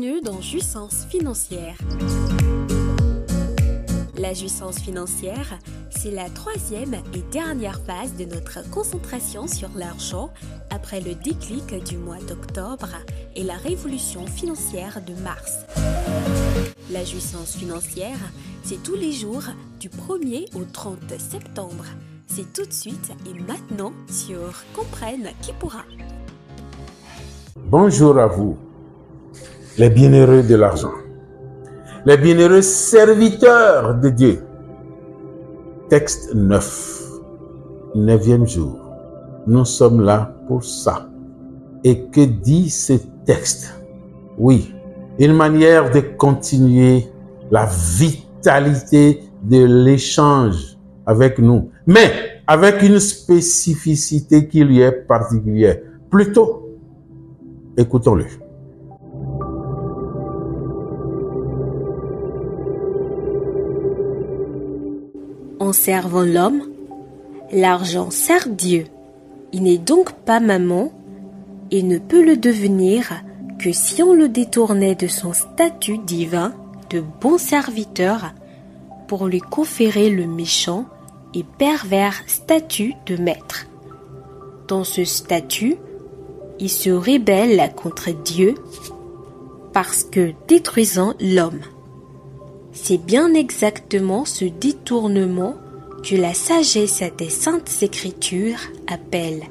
Bienvenue dans Jouissance financière. La jouissance financière, c'est la troisième et dernière phase de notre concentration sur l'argent après le déclic du mois d'octobre et la révolution financière de mars. La jouissance financière, c'est tous les jours du 1er au 30 septembre. C'est tout de suite et maintenant sur Comprenne qui pourra. Bonjour à vous, les bienheureux de l'argent, les bienheureux serviteurs de Dieu. Texte 9, 9e jour. Nous sommes là pour ça. Et que dit ce texte? Oui, une manière de continuer la vitalité de l'échange avec nous, mais avec une spécificité qui lui est particulière. Plutôt, écoutons-le. En servant l'homme, l'argent sert Dieu. Il n'est donc pas maman et ne peut le devenir que si on le détournait de son statut divin de bon serviteur pour lui conférer le méchant et pervers statut de maître. Dans ce statut, il se rébelle contre Dieu parce que détruisant l'homme. C'est bien exactement ce détournement que la sagesse des Saintes Écritures appelle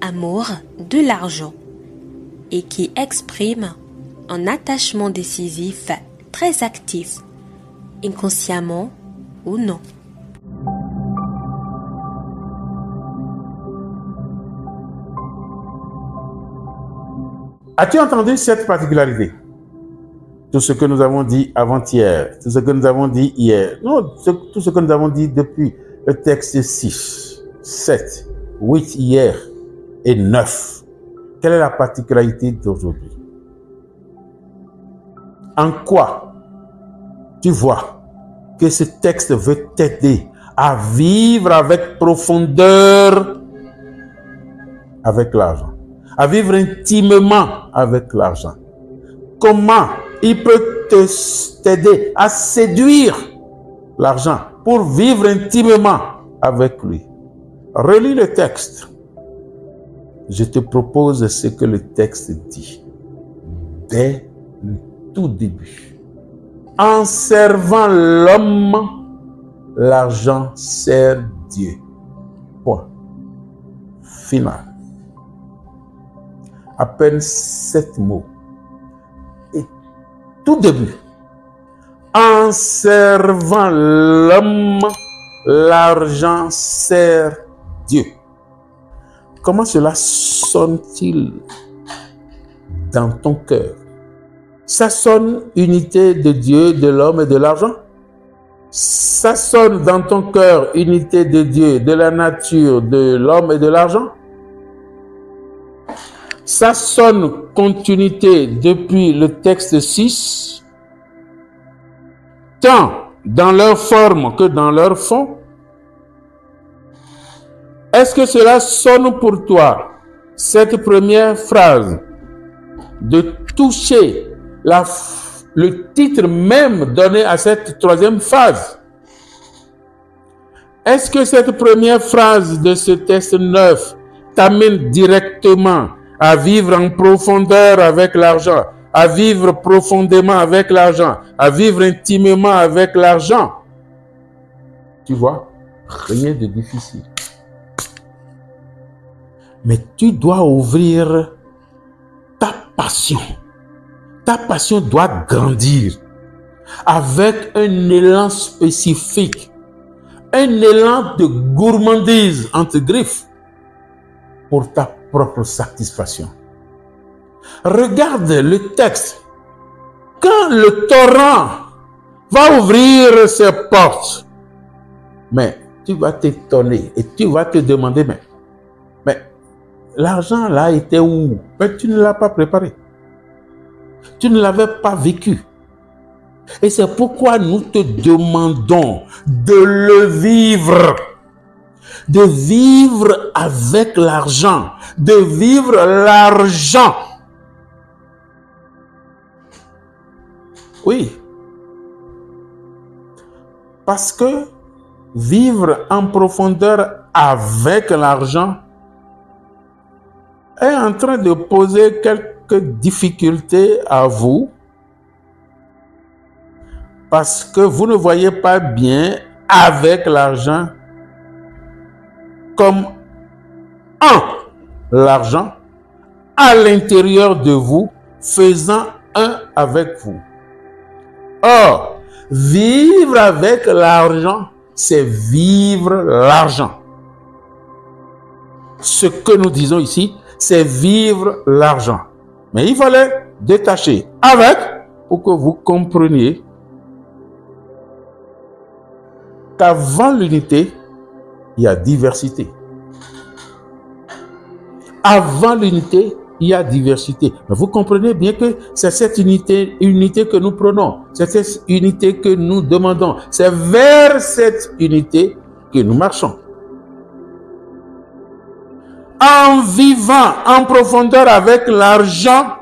amour de l'argent et qui exprime un attachement décisif très actif, inconsciemment ou non. As-tu entendu cette particularité? Tout ce que nous avons dit avant-hier, tout ce que nous avons dit hier, non, tout ce que nous avons dit depuis le texte 6, 7, 8 hier et 9. Quelle est la particularité d'aujourd'hui? En quoi tu vois que ce texte veut t'aider à vivre avec profondeur avec l'argent, à vivre intimement avec l'argent? Comment il peut t'aider à séduire l'argent pour vivre intimement avec lui? Relis le texte. Je te propose ce que le texte dit dès le tout début. En servant l'homme, l'argent sert Dieu. Point. Final. À peine 7 mots. Et tout début. En servant l'homme, l'argent sert Dieu. Comment cela sonne-t-il dans ton cœur? Ça sonne unité de Dieu, de l'homme et de l'argent? Ça sonne dans ton cœur unité de Dieu, de la nature, de l'homme et de l'argent? Ça sonne continuité depuis le texte 6, tant dans leur forme que dans leur fond? Est-ce que cela sonne pour toi, cette première phrase, de toucher le titre même donné à cette troisième phase? Est-ce que cette première phrase de ce texte 9 t'amène directement à vivre en profondeur avec l'argent, à vivre profondément avec l'argent, à vivre intimement avec l'argent? Tu vois, rien de difficile. Mais tu dois ouvrir ta passion. Ta passion doit grandir avec un élan spécifique, un élan de gourmandise entre griffes pour ta propre satisfaction. Regarde le texte. Quand le torrent va ouvrir ses portes, mais tu vas t'étonner et tu vas te demander, mais l'argent là était où? Mais tu ne l'as pas préparé. Tu ne l'avais pas vécu. Et c'est pourquoi nous te demandons de le vivre. De vivre avec l'argent. De vivre l'argent. Oui. Parce que vivre en profondeur avec l'argent est en train de poser quelques difficultés à vous parce que vous ne voyez pas bien avec l'argent comme l'argent à l'intérieur de vous, faisant un avec vous. Or, vivre avec l'argent, c'est vivre l'argent. Ce que nous disons ici, c'est vivre l'argent. Mais il fallait détacher avec pour que vous compreniez qu'avant l'unité, il y a diversité. Avant l'unité, il y a diversité. Mais vous comprenez bien que c'est cette unité que nous prenons. C'est cette unité que nous demandons. C'est vers cette unité que nous marchons. En vivant en profondeur avec l'argent,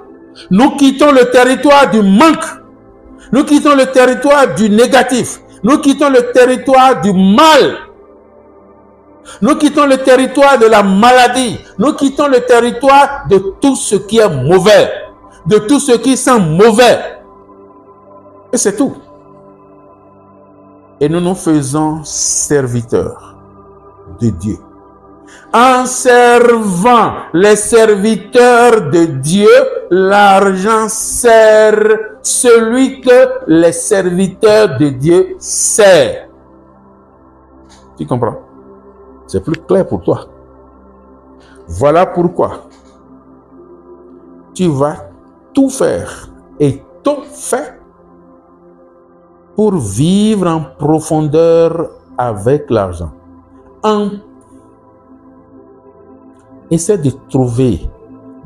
nous quittons le territoire du manque. Nous quittons le territoire du négatif. Nous quittons le territoire du mal. Nous quittons le territoire de la maladie. Nous quittons le territoire de tout ce qui est mauvais. De tout ce qui sent mauvais. Et c'est tout. Et nous nous faisons serviteurs de Dieu. En servant les serviteurs de Dieu, l'argent sert celui que les serviteurs de Dieu servent. Tu comprends? C'est plus clair pour toi. Voilà pourquoi tu vas tout faire et tout faire pour vivre en profondeur avec l'argent. Essaie de trouver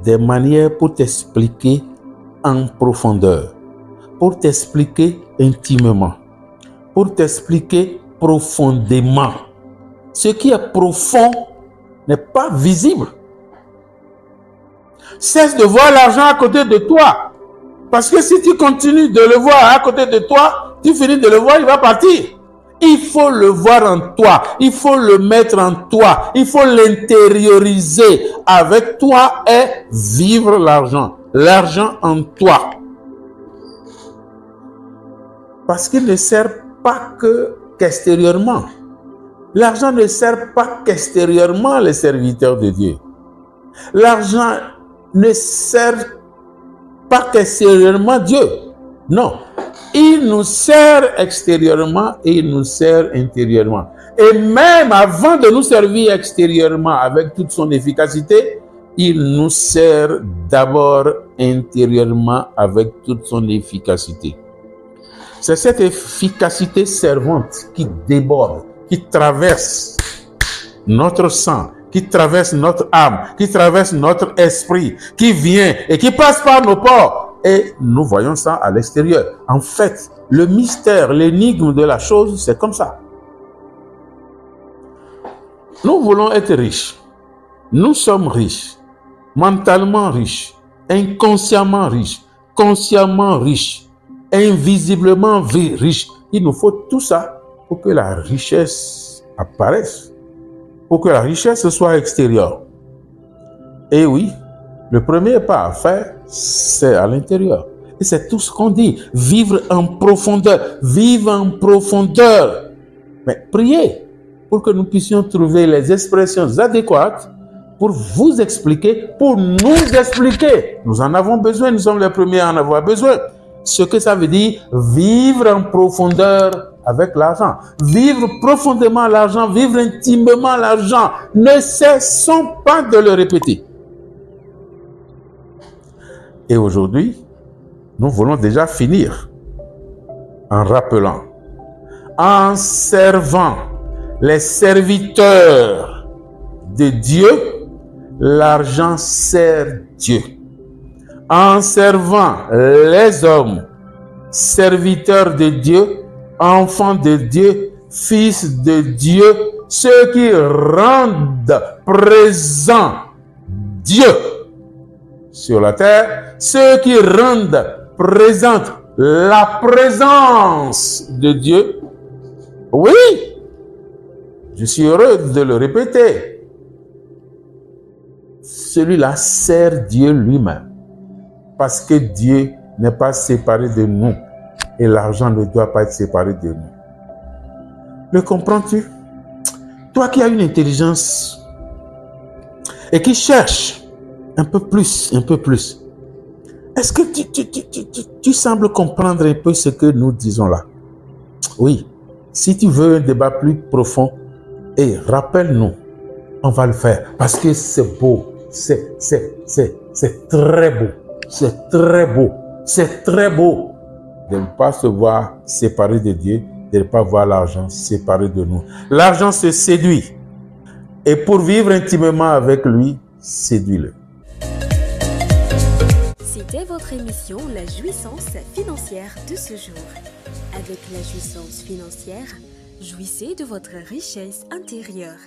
des manières pour t'expliquer en profondeur, pour t'expliquer intimement, pour t'expliquer profondément. Ce qui est profond n'est pas visible. Cesse de voir l'argent à côté de toi. Parce que si tu continues de le voir à côté de toi, tu finis de le voir, il va partir. Il faut le voir en toi. Il faut le mettre en toi. Il faut l'intérioriser avec toi et vivre l'argent. L'argent en toi. Parce qu'il ne sert pas qu'extérieurement. L'argent ne sert pas qu'extérieurement les serviteurs de Dieu. L'argent ne sert pas qu'extérieurement Dieu. Non. Il nous sert extérieurement et il nous sert intérieurement. Et même avant de nous servir extérieurement avec toute son efficacité, il nous sert d'abord intérieurement avec toute son efficacité. C'est cette efficacité servante qui déborde, qui traverse notre sang, qui traverse notre âme, qui traverse notre esprit, qui vient et qui passe par nos pores. Et nous voyons ça à l'extérieur. En fait, le mystère, l'énigme de la chose, c'est comme ça. Nous voulons être riches. Nous sommes riches, mentalement riches, inconsciemment riches, consciemment riches, invisiblement riches. Il nous faut tout ça pour que la richesse apparaisse, pour que la richesse soit extérieure. Et oui, le premier pas à faire, c'est à l'intérieur. Et c'est tout ce qu'on dit. Vivre en profondeur. Vivre en profondeur. Mais priez pour que nous puissions trouver les expressions adéquates pour vous expliquer, pour nous expliquer. Nous en avons besoin. Nous sommes les premiers à en avoir besoin. Ce que ça veut dire, vivre en profondeur avec l'argent. Vivre profondément l'argent. Vivre intimement l'argent. Ne cessons pas de le répéter. Et aujourd'hui, nous voulons déjà finir en rappelant, en servant les serviteurs de Dieu, l'argent sert Dieu. En servant les hommes, serviteurs de Dieu, enfants de Dieu, fils de Dieu, ceux qui rendent présent Dieu sur la terre, ceux qui rendent présente la présence de Dieu, oui, je suis heureux de le répéter, celui-là sert Dieu lui-même. Parce que Dieu n'est pas séparé de nous et l'argent ne doit pas être séparé de nous. Le comprends-tu? Toi qui as une intelligence et qui cherches un peu plus, est-ce que tu sembles comprendre un peu ce que nous disons là? Oui, si tu veux un débat plus profond, rappelle-nous, on va le faire parce que c'est beau, c'est très beau, c'est très beau de ne pas se voir séparé de Dieu, de ne pas voir l'argent séparé de nous. L'argent se séduit et pour vivre intimement avec lui, séduis-le. C'était votre émission La jouissance financière de ce jour. Avec la jouissance financière, jouissez de votre richesse intérieure.